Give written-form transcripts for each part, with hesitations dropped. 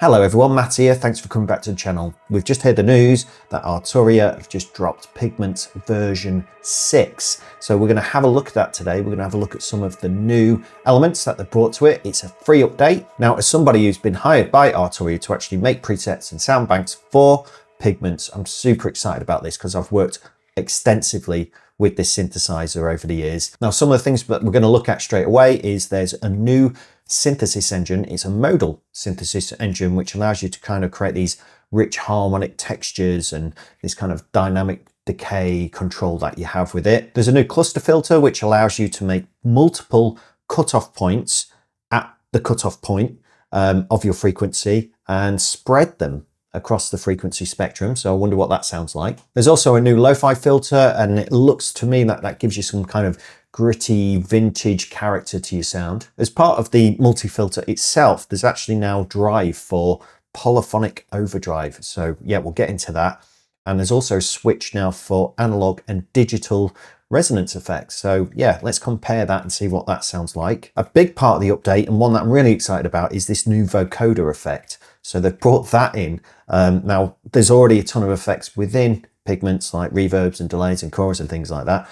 Hello everyone, Matt here. Thanks for coming back to the channel. We've just heard the news that Arturia have just dropped Pigments version 6. So we're going to have a look at that today. We're going to have a look at some of the new elements that they've brought to it. It's a free update. Now, as somebody who's been hired by Arturia to actually make presets and sound banks for Pigments, I'm super excited about this because I've worked extensively with this synthesizer over the years. Now, some of the things that we're going to look at straight away is there's a new synthesis engine. It's a modal synthesis engine, which allows you to kind of create these rich harmonic textures and this kind of dynamic decay control that you have with it. There's a new cluster filter, which allows you to make multiple cutoff points at the cutoff point of your frequency and spread them across the frequency spectrum. So I wonder what that sounds like. There's also a new LOFI filter, and it looks to me that that gives you some kind of gritty vintage character to your sound. As part of the multi-filter itself, there's actually now drive for polyphonic overdrive. So yeah, we'll get into that. And there's also a switch now for analog and digital resonance effects. So yeah, let's compare that and see what that sounds like. A big part of the update, and one that I'm really excited about, is this new vocoder effect. So they've brought that in. Now, there's already a ton of effects within Pigments, like reverbs and delays and chorus and things like that.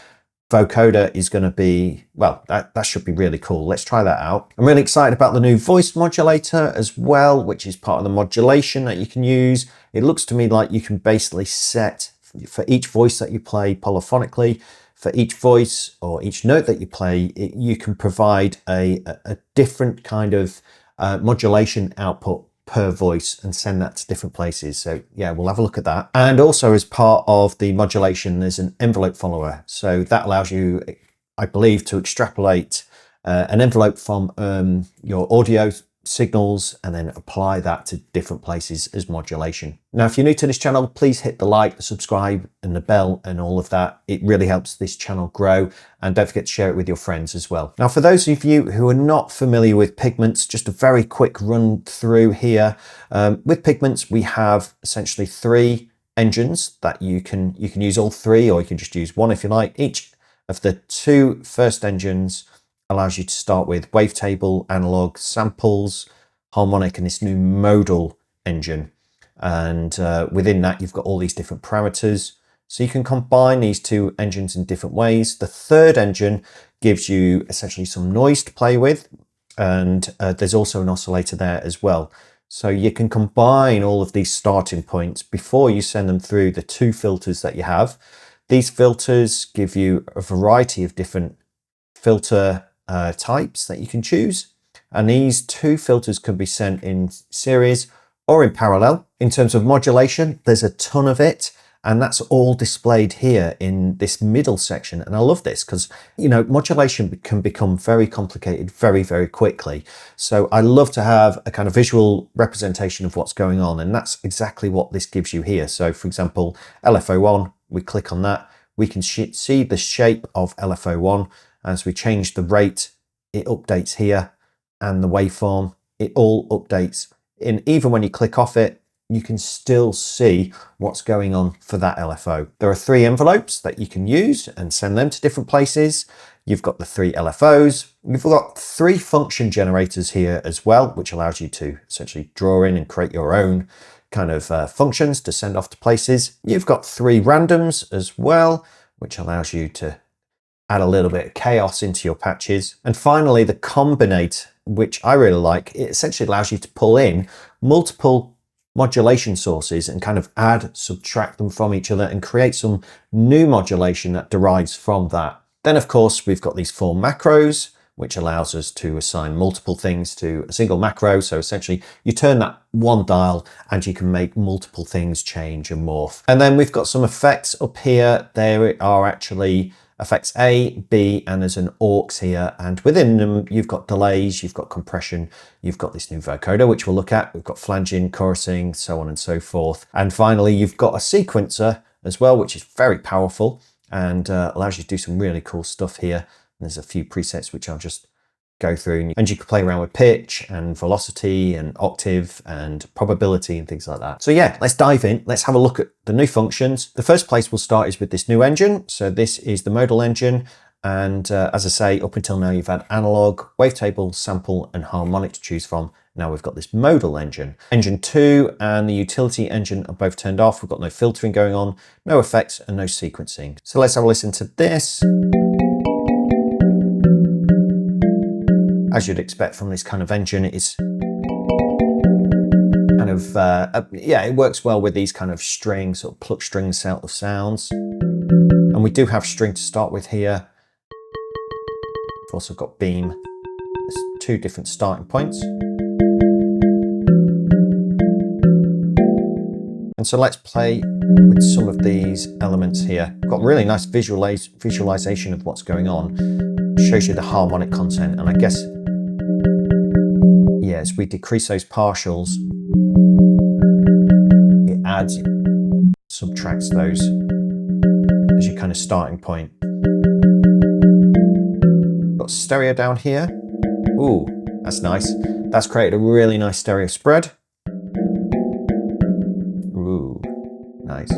Vocoder is going to be, well, that should be really cool. Let's try that out. I'm really excited about the new voice modulator as well, which is part of the modulation that you can use. It looks to me like you can basically set for each voice that you play polyphonically, for each voice or each note that you play, you can provide a different kind of modulation output per voice and send that to different places. So yeah, we'll have a look at that. And also, as part of the modulation, there's an envelope follower. So that allows you, I believe, to extrapolate an envelope from your audio signals and then apply that to different places as modulation. Now, if you're new to this channel, please hit the like, the subscribe and the bell and all of that. It really helps this channel grow, and don't forget to share it with your friends as well. Now, for those of you who are not familiar with Pigments, just a very quick run through here. With Pigments, we have essentially 3 engines that you can use all 3, or you can just use one if you like. Each of the 2 first engines allows you to start with wavetable, analog, samples, harmonic, and this new modal engine. And within that, you've got all these different parameters. So you can combine these 2 engines in different ways. The third engine gives you essentially some noise to play with. And there's also an oscillator there as well. So you can combine all of these starting points before you send them through the 2 filters that you have. These filters give you a variety of different filter types that you can choose, and these 2 filters can be sent in series or in parallel. In terms of modulation, there's a ton of it, and that's all displayed here in this middle section. And I love this because, you know, modulation can become very complicated very, very quickly. So I love to have a kind of visual representation of what's going on, and that's exactly what this gives you here. So for example, LFO1, we click on that, we can see the shape of LFO1. As we change the rate, it updates here, and the waveform, it all updates. And even when you click off it, you can still see what's going on for that LFO. There are 3 envelopes that you can use and send them to different places. You've got the 3 LFOs. You've got 3 function generators here as well, which allows you to essentially draw in and create your own kind of functions to send off to places. You've got 3 randoms as well, which allows you to add a little bit of chaos into your patches. And finally, the combinate, which I really like, it essentially allows you to pull in multiple modulation sources and kind of add, subtract them from each other and create some new modulation that derives from that. Then of course, we've got these 4 macros, which allows us to assign multiple things to a single macro. So essentially you turn that one dial and you can make multiple things change and morph. And then we've got some effects up here. There are actually effects A, B, and there's an aux here, and within them you've got delays, you've got compression, you've got this new vocoder, which we'll look at, we've got flanging, chorusing, so on and so forth. And finally, you've got a sequencer as well, which is very powerful and allows you to do some really cool stuff here. And there's a few presets which I'll just go through, and you can play around with pitch and velocity and octave and probability and things like that. So yeah, let's dive in. Let's have a look at the new functions. The first place we'll start is with this new engine. So this is the modal engine, and as I say, up until now you've had analog, wavetable, sample and harmonic to choose from. Now we've got this modal engine. Engine 2 and the utility engine are both turned off. We've got no filtering going on, no effects and no sequencing. So let's have a listen to this. As you'd expect from this kind of engine, it's kind of, yeah, it works well with these kind of strings, sort of pluck string sounds. And we do have string to start with here. We've also got beam. There's 2 different starting points. And so let's play with some of these elements here. Got really nice visualization of what's going on. Shows you the harmonic content, and I guess, yeah, as we decrease those partials, it adds, subtracts those as your kind of starting point. Got stereo down here. Ooh, that's nice. That's created a really nice stereo spread. Ooh, nice.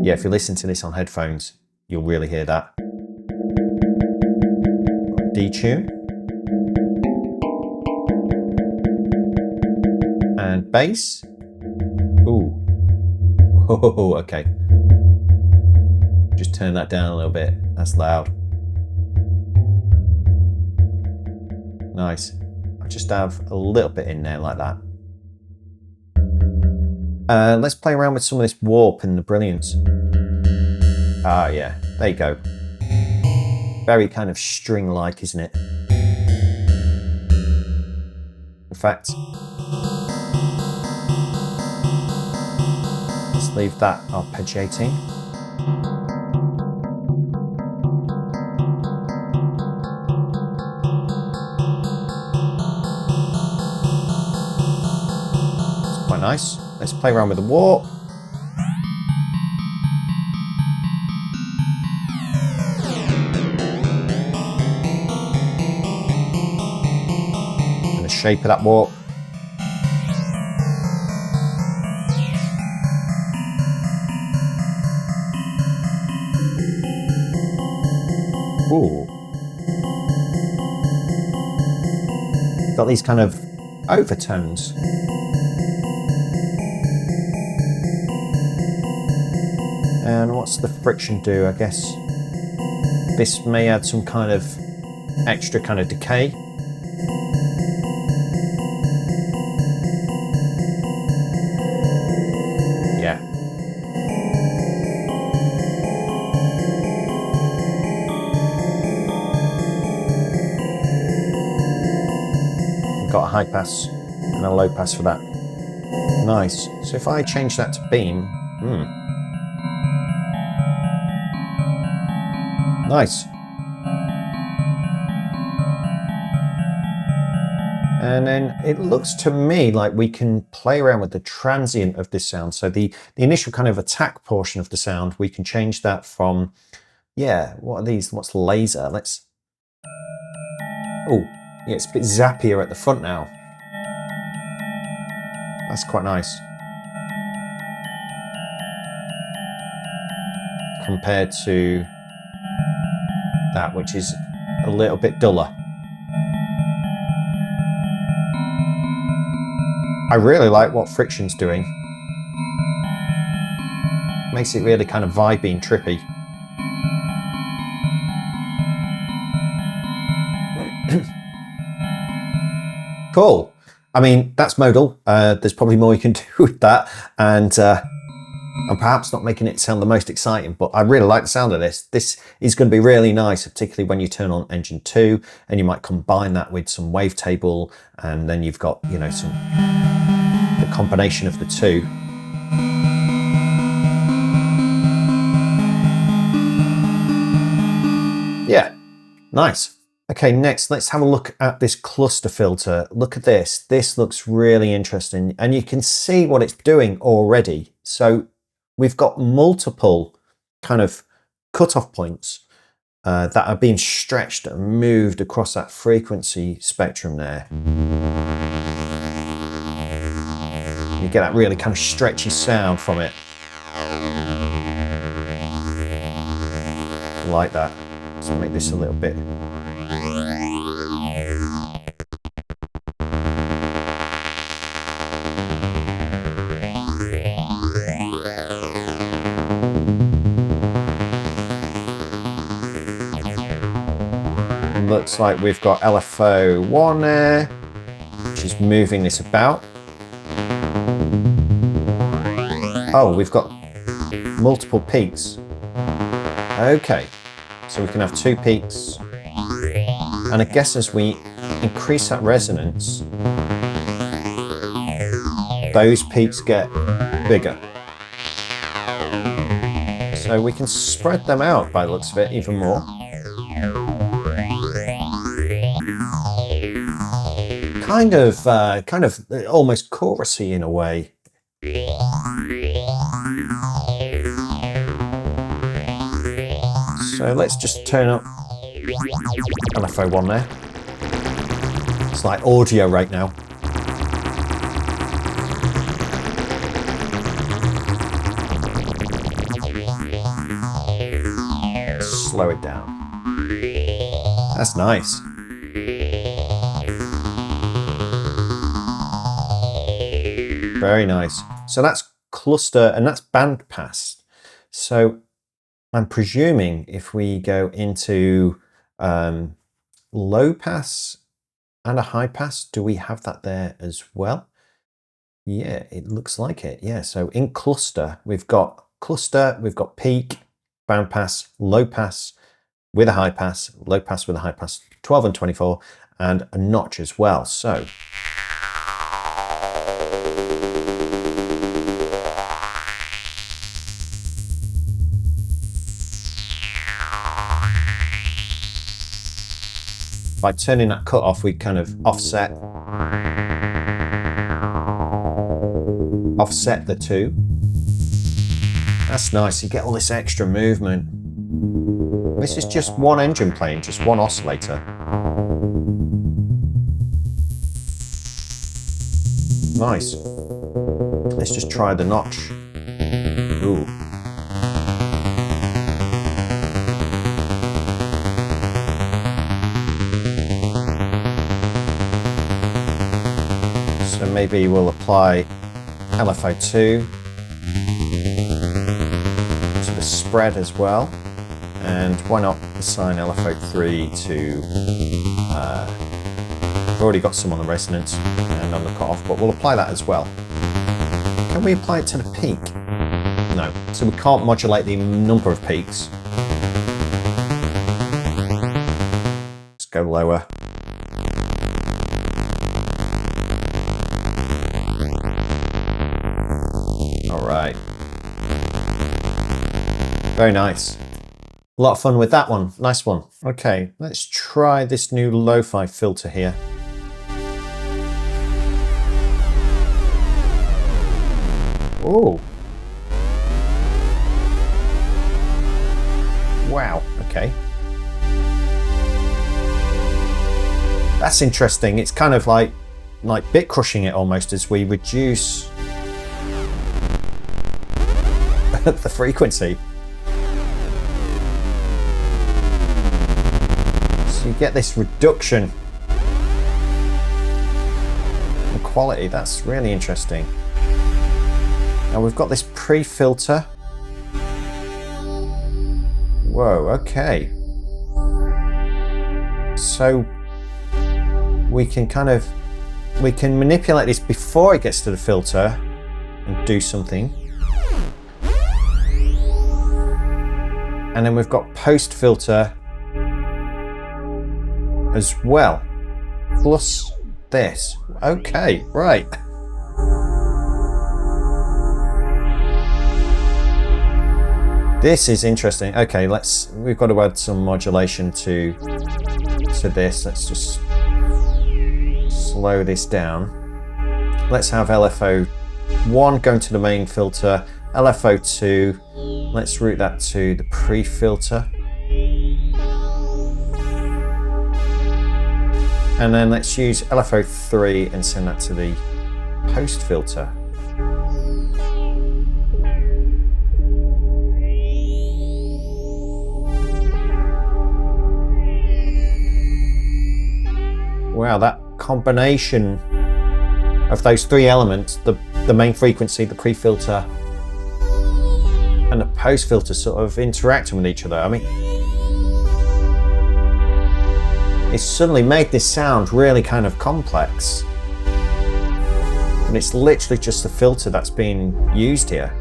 Yeah, if you listen to this on headphones, you'll really hear that. Detune. And bass. Ooh. Oh, okay. Just turn that down a little bit. That's loud. Nice. I'll just have a little bit in there like that. Let's play around with some of this warp and the brilliance. Ah, yeah. There you go. Very kind of string-like, isn't it? In fact, let's leave that arpeggiating. It's quite nice. Let's play around with the warp. And the shape of that warp. Ooh. Got these kind of overtones. And what's the friction do? I guess this may add some kind of extra kind of decay. Yeah. We've got a high pass and a low pass for that. Nice. So if I change that to beam, nice. And then it looks to me like we can play around with the transient of this sound. So the initial kind of attack portion of the sound, we can change that from, yeah, what are these? What's laser? Let's, oh, yeah, it's a bit zappier at the front now. That's quite nice. Compared to that, which is a little bit duller. I really like what Friction's doing. Makes it really kind of vibey and trippy. Cool. I mean, that's modal. There's probably more you can do with that. And I'm perhaps not making it sound the most exciting, but I really like the sound of this. This is going to be really nice, particularly when you turn on Engine 2 and you might combine that with some wavetable, and then you've got, you know, the combination of the two. Yeah, nice. Okay, next let's have a look at this cluster filter. Look at this. This looks really interesting, and you can see what it's doing already. So we've got multiple kind of cutoff points that are being stretched and moved across that frequency spectrum there. You get that really kind of stretchy sound from it. Like that. So make this a little bit. looks like we've got LFO1 there, which is moving this about. Oh, we've got multiple peaks. Okay, so we can have 2 peaks. And I guess as we increase that resonance, those peaks get bigger. So we can spread them out by the looks of it even more. Kind of almost chorusy in a way. So let's just turn up LFO1 there. It's like audio right now. Slow it down. That's nice. Very nice. So that's cluster and that's bandpass. So I'm presuming if we go into low pass and a high pass, do we have that there as well? Yeah, it looks like it. Yeah, so in cluster, we've got peak, bandpass, low pass with a high pass, low pass with a high pass, 12 and 24, and a notch as well. So by turning that cut off, we kind of offset the two. That's nice, you get all this extra movement. This is just one engine playing, just one oscillator. Nice. Let's just try the notch. Ooh. So maybe we'll apply LFO2 to the spread as well. And why not assign LFO3 to, we've already got some on the resonance and on the cutoff, but we'll apply that as well. Can we apply it to the peak? No, so we can't modulate the number of peaks. Let's go lower. All right. Very nice. A lot of fun with that one. Nice one. Okay, let's try this new Lo-Fi filter here. Oh. Wow, okay. That's interesting. It's kind of like bit crushing it almost as we reduce the frequency. So you get this reduction in quality. That's really interesting. Now we've got this pre-filter. Whoa, okay. So we can manipulate this before it gets to the filter and do something. And then we've got post-filter as well, plus this. Okay, right. This is interesting. Okay, we've got to add some modulation to this. Let's just slow this down. Let's have LFO1 going to the main filter, LFO2, let's route that to the pre-filter. And then let's use LFO3 and send that to the post-filter. Wow, that combination of those three elements, the main frequency, the pre-filter, and the post-filter sort of interacting with each other. I mean, It's suddenly made this sound really kind of complex. And it's literally just the filter that's being used here.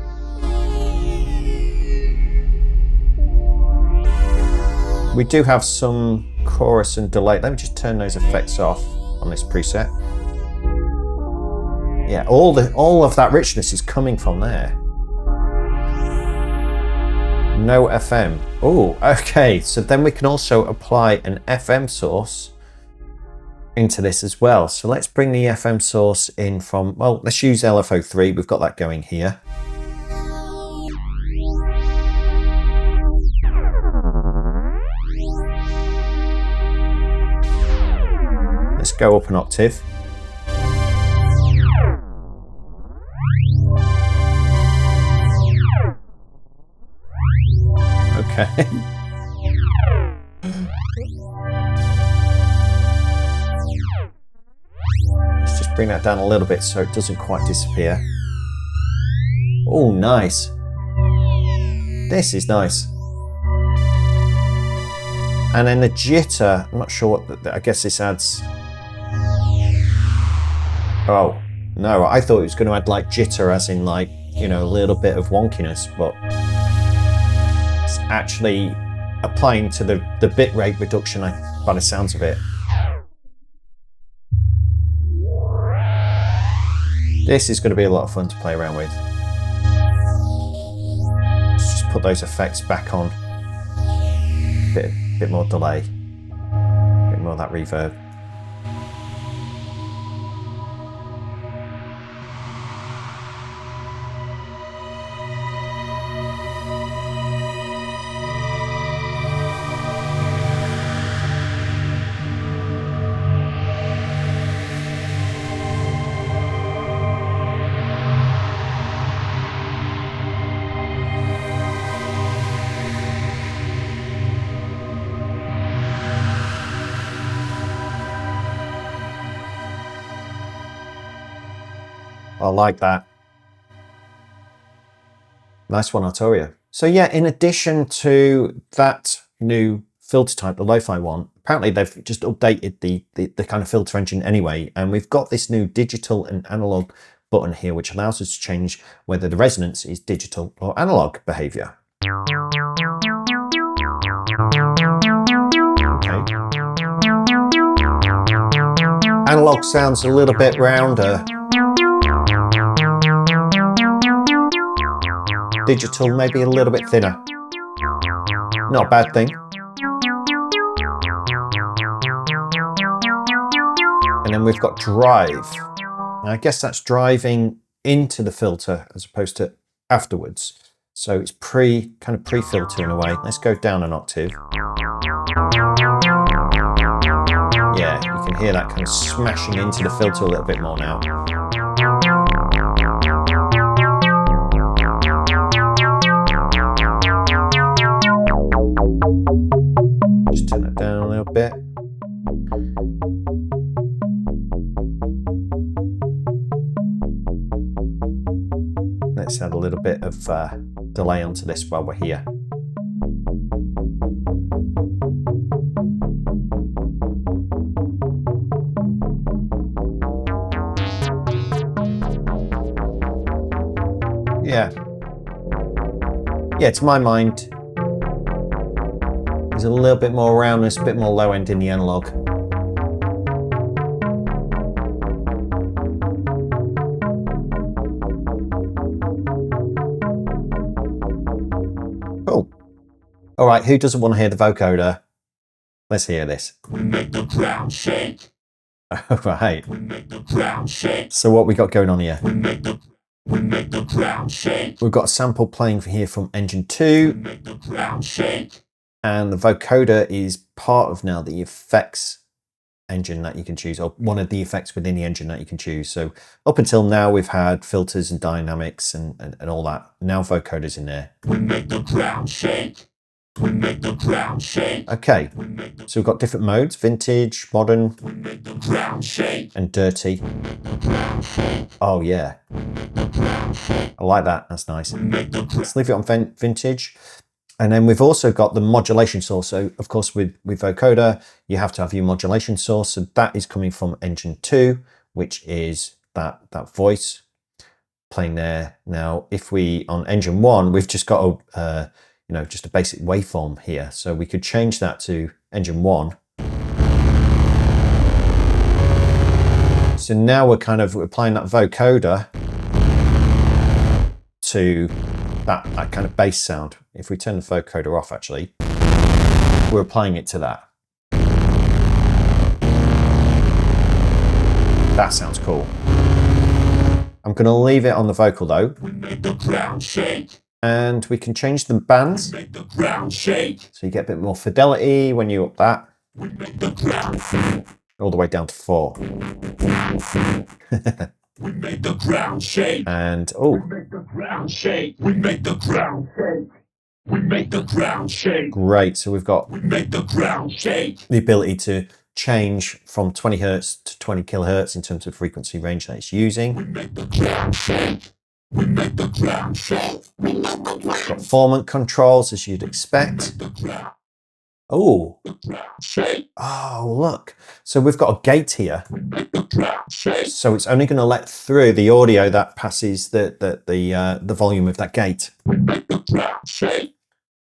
We do have some chorus and delay. Let me just turn those effects off on this preset. Yeah, all of that richness is coming from there. No FM. Oh, okay. So then we can also apply an FM source into this as well. So let's bring the FM source in from, well, let's use LFO3. We've got that going here. Let's go up an octave. Okay. Let's just bring that down a little bit so it doesn't quite disappear. Oh, nice. This is nice. And then the jitter, I'm not sure what, I guess this adds. Oh, no, I thought it was going to add like jitter as in like, you know, a little bit of wonkiness, but it's actually applying to the bit rate reduction by the sounds of it. This is going to be a lot of fun to play around with. Let's just put those effects back on. Bit more delay, bit more of that reverb. I like that. Nice one, Arturia. So yeah, in addition to that new filter type, the lo-fi one, apparently they've just updated the kind of filter engine anyway, and we've got this new digital and analog button here, which allows us to change whether the resonance is digital or analog behavior. Okay. Analog sounds a little bit rounder. Digital maybe a little bit thinner. Not a bad thing. And then we've got drive. And I guess that's driving into the filter as opposed to afterwards. So it's kind of pre-filter in a way. Let's go down an octave. Yeah, you can hear that kind of smashing into the filter a little bit more now. Just turn it down a little bit. Let's add a little bit of delay onto this while we're here. Yeah, to my mind, there's a little bit more roundness, a bit more low end in the analog. Cool. All right, who doesn't want to hear the vocoder? Let's hear this. We make the ground shake. All right. We make the ground shake. So what we got going on here? We make the ground shake. We've got a sample playing here from Engine 2. We make the ground shake. And the vocoder is part of now the effects engine that you can choose, or one of the effects within the engine that you can choose. So up until now, we've had filters and dynamics and all that. Now vocoder's in there. We make the ground shake. We make the ground shake. Okay, so we've got different modes: vintage, modern, We make the ground shake. and dirty. We make the ground shake. Oh yeah, We make the ground shake. I like that. That's nice. We make the ground. Let's leave it on vintage. And then we've also got the modulation source. So of course with vocoder, you have to have your modulation source. So that is coming from engine 2, which is that voice playing there. Now, if we, on engine 1, we've just got a, you know, just a basic waveform here. So we could change that to engine 1. So now we're kind of applying that vocoder to that kind of bass sound. If we turn the vocoder off, actually, we're applying it to that. That sounds cool. I'm going to leave it on the vocal though. We make the ground shake. And we can change the bands. We make the ground shake. So you get a bit more fidelity when you up that. We make the ground shake. All the way down to 4. We make the ground shake. And oh, We make the ground shake. We make the ground shake. We make the ground shake. great. So we've got We make the ground shake. the ability to change from 20 hertz to 20 kilohertz in terms of frequency range that it's using. We make the ground shake. We make the ground shake. We make the ground. Got formant controls as you'd expect. The ground. Oh, The ground shake. oh, look. So we've got a gate here. We make the ground shake. So it's only going to let through the audio that passes the volume of that gate. We make the ground shake.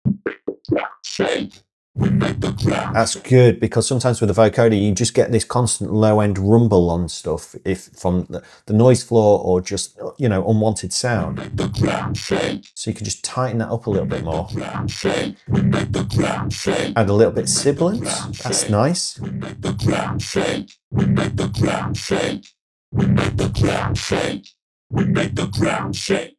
We make the ground shake. We make the ground. That's good, because sometimes with the vocoder you just get this constant low end rumble on stuff, if from the noise floor or just, you know, unwanted sound. We make the ground shake. So you can just tighten that up a little bit more. Ground shake. We make the ground shake. Add a little bit of sibilance. That's nice. We make the ground shake. We make the ground shake. We make the ground shake. We make the ground shake.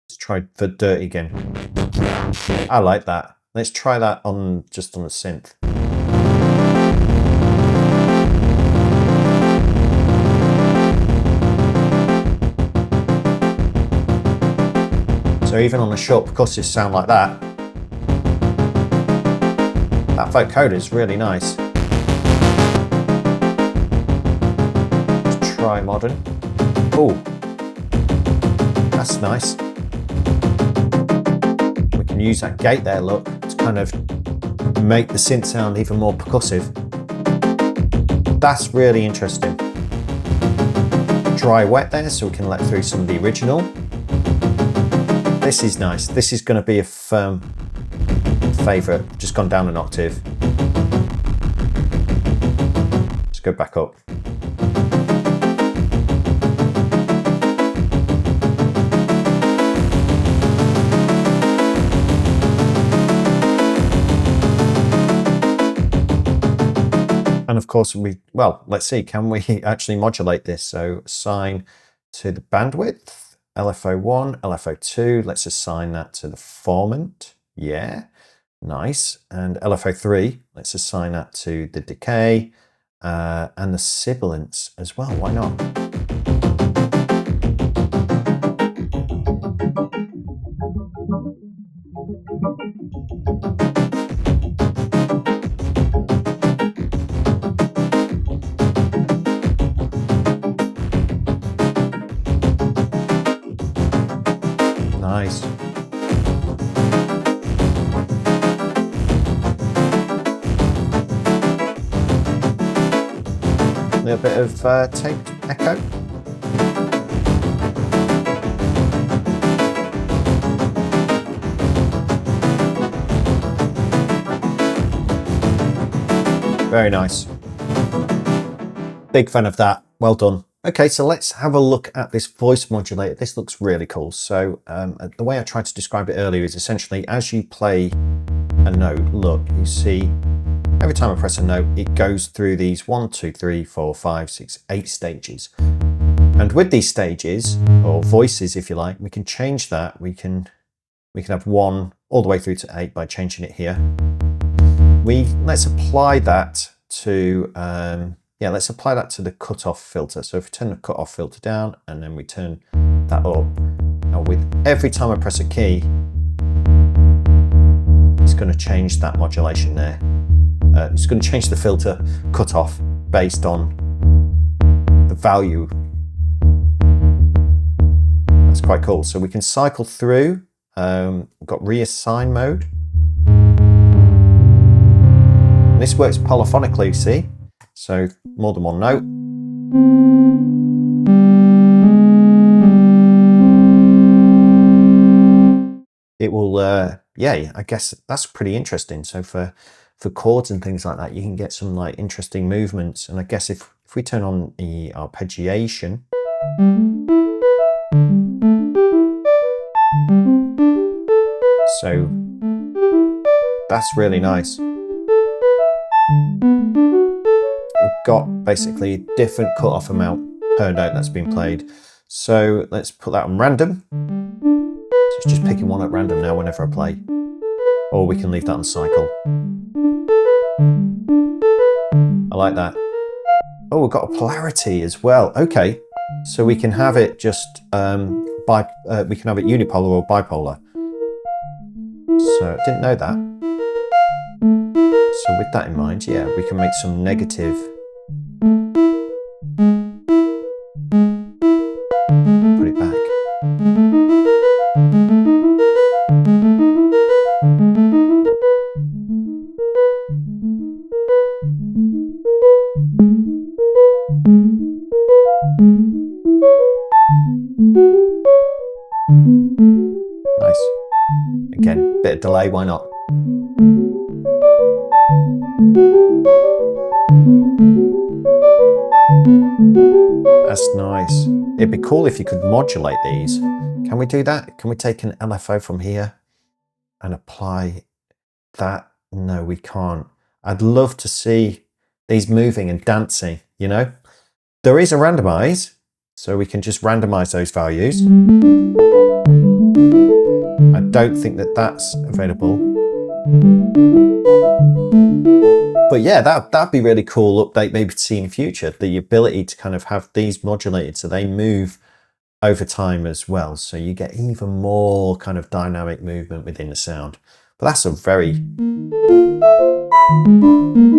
Let's try the dirty again. The ground shake. I like that. Let's try that on just on the synth. So even on a short percussive sound like that, that vocoder is really nice. Let's try modern. Oh, that's nice. We can use that gate there, look, to kind of make the synth sound even more percussive. That's really interesting. Dry wet there, so we can let through some of the original. This is nice. This is going to be a firm favourite. Just gone down an octave. Let's go back up. And of course, well, let's see, can we actually modulate this? So assign to the bandwidth, LFO1, LFO2, let's assign that to the formant. Yeah, nice. And LFO3, let's assign that to the decay and the sibilance as well. Why not? Nice. A little bit of taped echo. Very nice. Big fan of that. Well done. Okay, so let's have a look at this voice modulator. This looks really cool. So the way I tried to describe it earlier is essentially as you play a note, look, you see every time I press a note, it goes through these 1, 2, 3, 4, 5, 6, 8 stages. And with these stages, or voices if you like, we can change that. We can have 1 all the way through to 8 by changing it here. Let's apply that to let's apply that to the cutoff filter. So if we turn the cutoff filter down and then we turn that up, now with every time I press a key, it's going to change that modulation there. It's going to change the filter cutoff based on the value. That's quite cool. So we can cycle through. We've got reassign mode. this works polyphonically, see? So more than one note. It will, yeah, I guess that's pretty interesting. So for chords and things like that, you can get some like interesting movements. And I guess if we turn on the arpeggiation, so that's really nice. We've got basically a different cut-off amount per note that's been played. So let's put that on random. So it's just picking one at random now whenever I play. Or we can leave that on cycle. I like that. Oh, we've got a polarity as well. Okay, so we can have it just we can have it unipolar or bipolar. So I didn't know that. So with that in mind, yeah, we can make some negative. Put it back. Nice. Again, bit of delay, why not? That's nice. It'd be cool if you could modulate these. Can we do that? Can we take an LFO from here and apply that? No, we can't. I'd love to see these moving and dancing, you know? There is a randomize, so we can just randomize those values. I don't think that that's available. But yeah, that'd be really cool update maybe to see in future, the ability to kind of have these modulated so they move over time as well. So you get even more kind of dynamic movement within the sound. But that's a very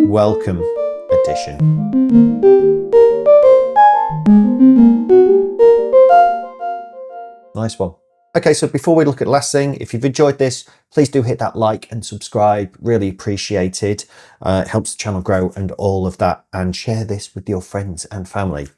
welcome addition. Nice one. Okay, so before we look at the last thing, if you've enjoyed this, please do hit that like and subscribe. Really appreciated. It helps the channel grow and all of that. And share this with your friends and family.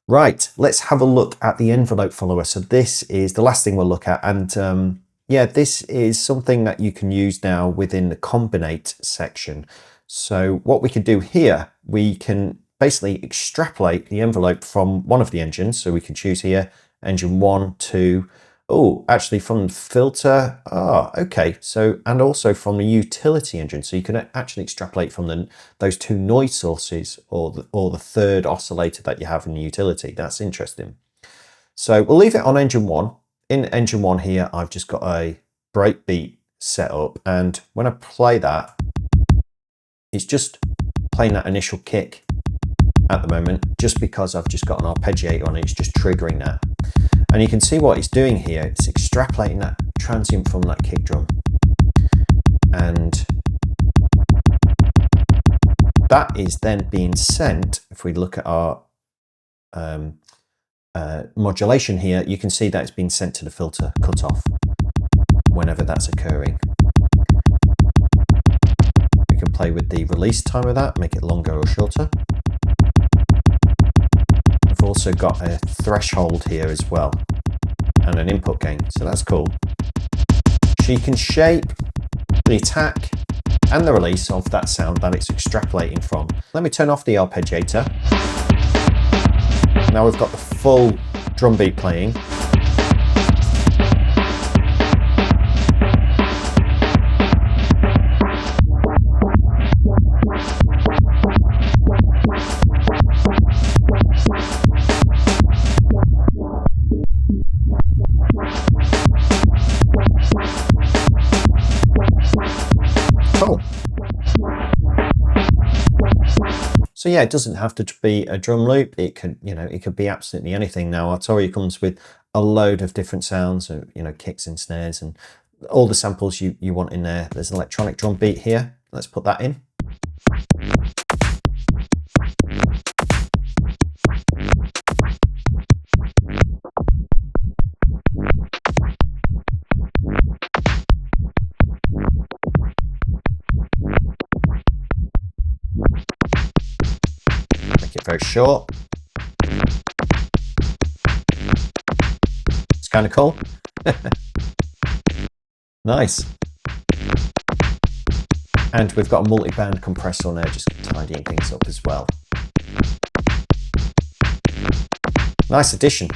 Right, let's have a look at the envelope follower. So this is the last thing we'll look at. And yeah, this is something that you can use now within the combinate section. So what we can do here, we can basically extrapolate the envelope from one of the engines. So we can choose here, engine 1, 2, oh, actually from the filter. Oh, okay. So, and also from the utility engine. So you can actually extrapolate from those two noise sources or the third oscillator that you have in the utility. That's interesting. So we'll leave it on engine 1. In engine 1 here, I've just got a breakbeat set up. And when I play that, it's just playing that initial kick at the moment, just because I've just got an arpeggiator on it. It's just triggering that. And you can see what it's doing here. It's extrapolating that transient from that kick drum. And that is then being sent, if we look at our modulation here, you can see that it's being sent to the filter cutoff whenever that's occurring. We can play with the release time of that, make it longer or shorter. I've also got a threshold here as well and an input gain, so that's cool. So you can shape the attack and the release of that sound that it's extrapolating from. Let me turn off the arpeggiator. Now we've got the full drum beat playing. Cool. So yeah, it doesn't have to be a drum loop. It could, you know, it could be absolutely anything. Now Arturia comes with a load of different sounds, so, you know, kicks and snares and all the samples you want in there. There's an electronic drum beat here. Let's put that in. very short. It's kind of cool. Nice. And we've got a multi-band compressor on there, just tidying things up as well. Nice addition.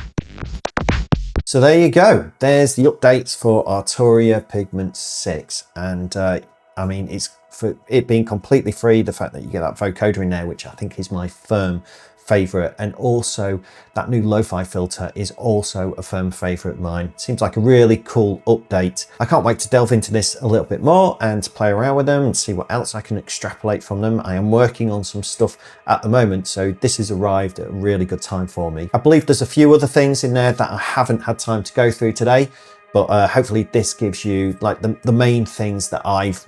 So there you go. There's the updates for Arturia Pigments 6. And I mean, it's for it being completely free, the fact that you get that vocoder in there, which I think is my firm favorite, and also that new lo-fi filter is also a firm favorite of mine. Seems like a really cool update. I can't wait to delve into this a little bit more and to play around with them and see what else I can extrapolate from them. I am working on some stuff at the moment, so this has arrived at a really good time for me. I believe there's a few other things in there that I haven't had time to go through today, but hopefully this gives you like the main things that I've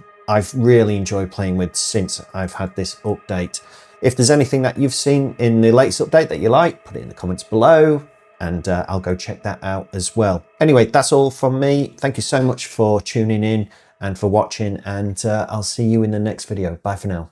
really enjoyed playing with since I've had this update. If there's anything that you've seen in the latest update that you like, put it in the comments below and I'll go check that out as well. Anyway, that's all from me. Thank you so much for tuning in and for watching, and I'll see you in the next video. Bye for now.